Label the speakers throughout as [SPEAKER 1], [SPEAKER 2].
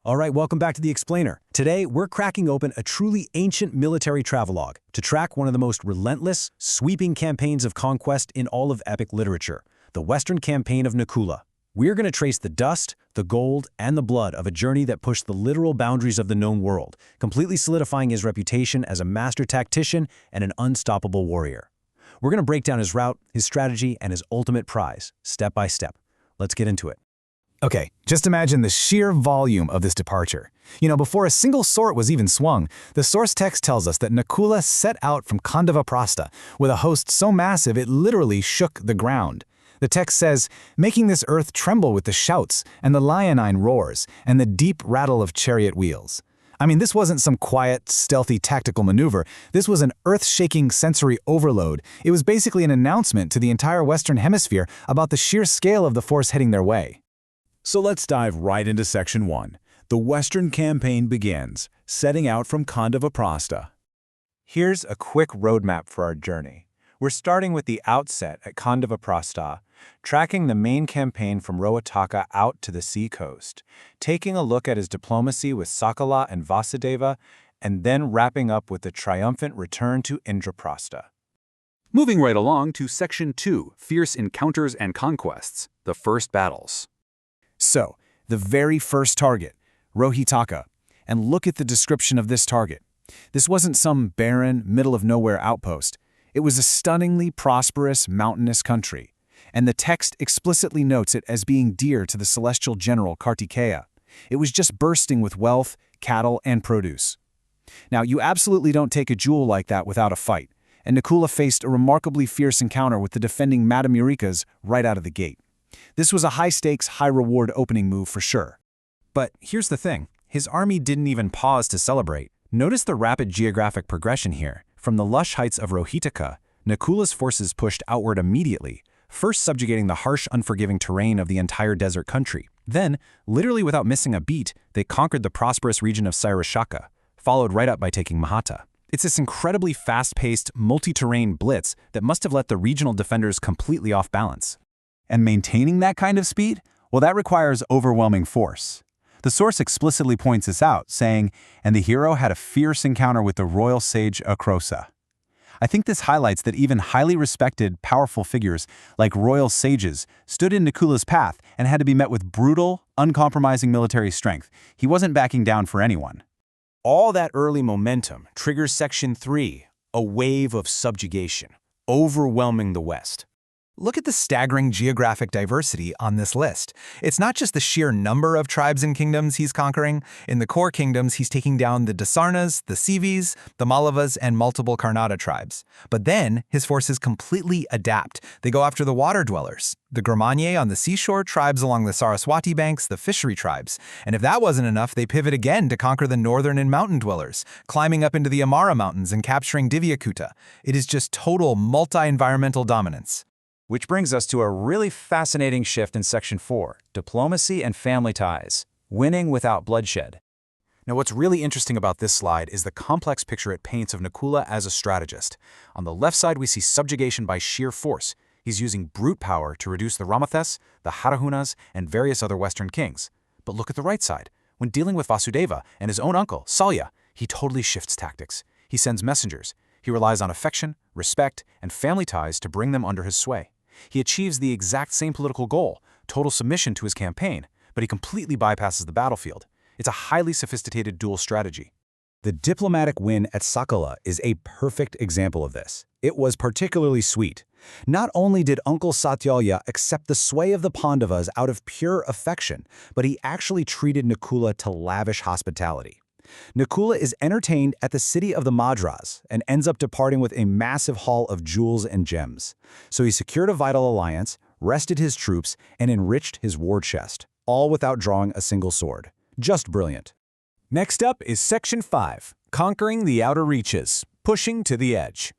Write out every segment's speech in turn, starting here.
[SPEAKER 1] All right, welcome back to The Explainer. Today, we're cracking open a truly ancient military travelogue to track one of the most relentless, sweeping campaigns of conquest in all of epic literature, the Western Campaign of Nakula. We're going to trace the dust, the gold, and the blood of a journey that pushed the literal boundaries of the known world, completely solidifying his reputation as a master tactician and an unstoppable warrior. We're going to break down his route, his strategy, and his ultimate prize, step by step. Let's get into it.
[SPEAKER 2] Okay, just imagine the sheer volume of this departure. Before a single sword was even swung, the source text tells us that Nakula set out from Khandavaprastha with a host so massive it literally shook the ground. The text says, making this earth tremble with the shouts and the leonine roars and the deep rattle of chariot wheels. This wasn't some quiet, stealthy tactical maneuver. This was an earth-shaking sensory overload. It was basically an announcement to the entire Western Hemisphere about the sheer scale of the force heading their way.
[SPEAKER 3] So let's dive right into Section 1. The Western Campaign begins, setting out from Khandavaprastha.
[SPEAKER 4] Here's a quick roadmap for our journey. We're starting with the outset at Khandavaprastha, tracking the main campaign from Rohataka out to the sea coast, taking a look at his diplomacy with Sakala and Vasudeva, and then wrapping up with the triumphant return to Indraprastha.
[SPEAKER 5] Moving right along to Section 2, Fierce Encounters and Conquests, the First Battles.
[SPEAKER 2] So, the very first target, Rohataka. And look at the description of this target. This wasn't some barren, middle-of-nowhere outpost. It was a stunningly prosperous, mountainous country. And the text explicitly notes it as being dear to the celestial general Kartikeya. It was just bursting with wealth, cattle, and produce. Now, you absolutely don't take a jewel like that without a fight. And Nakula faced a remarkably fierce encounter with the defending Mattamyurakas right out of the gate. This was a high-stakes, high-reward opening move for sure.
[SPEAKER 1] But here's the thing. His army didn't even pause to celebrate. Notice the rapid geographic progression here. From the lush heights of Rohataka, Nakula's forces pushed outward immediately, first subjugating the harsh, unforgiving terrain of the entire desert country. Then, literally without missing a beat, they conquered the prosperous region of Sairashaka, followed right up by taking Mahata. It's this incredibly fast-paced, multi-terrain blitz that must have let the regional defenders completely off balance.
[SPEAKER 6] And maintaining that kind of speed? Well, that requires overwhelming force. The source explicitly points this out, saying, and the hero had a fierce encounter with the royal sage Akrosa. I think this highlights that even highly respected, powerful figures like royal sages stood in Nakula's path and had to be met with brutal, uncompromising military strength. He wasn't backing down for anyone.
[SPEAKER 1] All that early momentum triggers Section 3, a wave of subjugation, overwhelming the West.
[SPEAKER 7] Look at the staggering geographic diversity on this list. It's not just the sheer number of tribes and kingdoms he's conquering. In the core kingdoms, he's taking down the Dasarnas, the Sivis, the Malavas, and multiple Karnata tribes. But then, his forces completely adapt. They go after the water dwellers, the Gramanye on the seashore, tribes along the Saraswati banks, the fishery tribes. And if that wasn't enough, they pivot again to conquer the northern and mountain dwellers, climbing up into the Amara Mountains and capturing Divyakuta. It is just total multi-environmental dominance.
[SPEAKER 1] Which brings us to a really fascinating shift in Section 4, diplomacy and family ties, winning without bloodshed. Now, what's really interesting about this slide is the complex picture it paints of Nakula as a strategist. On the left side, we see subjugation by sheer force. He's using brute power to reduce the Ramathes, the Harahunas, and various other Western kings. But look at the right side. When dealing with Vasudeva and his own uncle, Salya, he totally shifts tactics. He sends messengers. He relies on affection, respect, and family ties to bring them under his sway. He achieves the exact same political goal, total submission to his campaign, but he completely bypasses the battlefield. It's a highly sophisticated dual strategy.
[SPEAKER 2] The diplomatic win at Sakala is a perfect example of this. It was particularly sweet. Not only did Uncle Satyalya accept the sway of the Pandavas out of pure affection, but he actually treated Nakula to lavish hospitality. Nakula is entertained at the city of the Madras and ends up departing with a massive haul of jewels and gems. So he secured a vital alliance, rested his troops, and enriched his war chest, all without drawing a single sword. Just brilliant.
[SPEAKER 1] Next up is Section 5, conquering the outer reaches, pushing to the edge.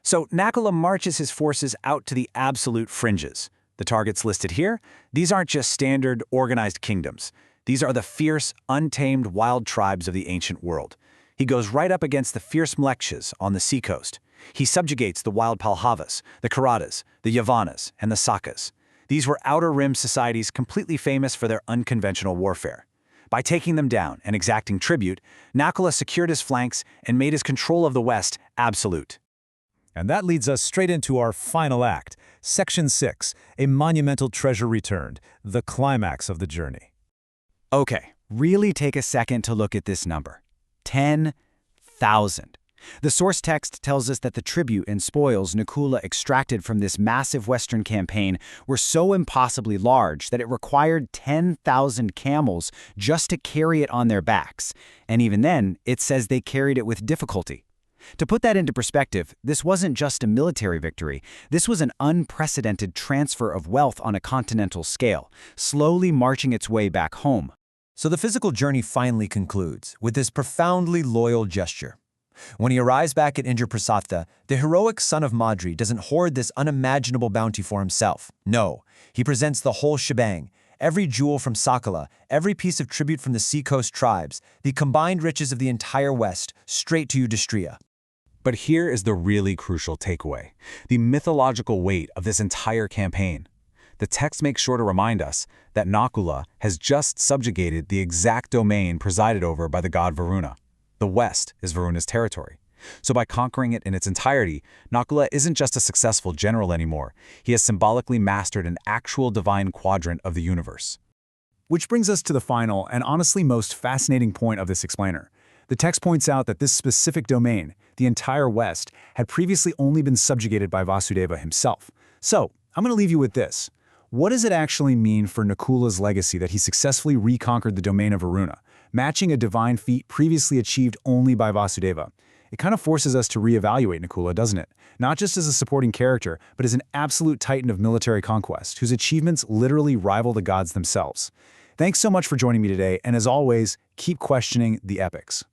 [SPEAKER 1] So Nakula marches his forces out to the absolute fringes. The targets listed here, these aren't just standard, organized kingdoms. These are the fierce, untamed wild tribes of the ancient world. He goes right up against the fierce Mlechchas on the seacoast. He subjugates the wild Pandavas, the Karatas, the Yadavas, and the Sakas. These were outer rim societies completely famous for their unconventional warfare.
[SPEAKER 2] By taking them down and exacting tribute, Nakula secured his flanks and made his control of the West absolute.
[SPEAKER 3] And that leads us straight into our final act, Section 6, a monumental treasure returned, the climax of the journey.
[SPEAKER 2] Okay, really take a second to look at this number. 10,000. The source text tells us that the tribute and spoils Nakula extracted from this massive Western campaign were so impossibly large that it required 10,000 camels just to carry it on their backs. And even then, it says they carried it with difficulty. To put that into perspective, this wasn't just a military victory. This was an unprecedented transfer of wealth on a continental scale, slowly marching its way back home.
[SPEAKER 4] So the physical journey finally concludes with this profoundly loyal gesture. When he arrives back at Indraprastha, the heroic son of Madri doesn't hoard this unimaginable bounty for himself. No, he presents the whole shebang. Every jewel from Sakala, every piece of tribute from the seacoast tribes, the combined riches of the entire West, straight to Yudhishthira.
[SPEAKER 1] But here is the really crucial takeaway, the mythological weight of this entire campaign. The text makes sure to remind us that Nakula has just subjugated the exact domain presided over by the god Varuna. The West is Varuna's territory. So by conquering it in its entirety, Nakula isn't just a successful general anymore. He has symbolically mastered an actual divine quadrant of the universe.
[SPEAKER 3] Which brings us to the final and honestly most fascinating point of this explainer. The text points out that this specific domain, the entire West, had previously only been subjugated by Vasudeva himself. So, I'm going to leave you with this. What does it actually mean for Nakula's legacy that he successfully reconquered the domain of Varuna, matching a divine feat previously achieved only by Vasudeva? It kind of forces us to reevaluate Nakula, doesn't it? Not just as a supporting character, but as an absolute titan of military conquest, whose achievements literally rival the gods themselves. Thanks so much for joining me today, and as always, keep questioning the epics.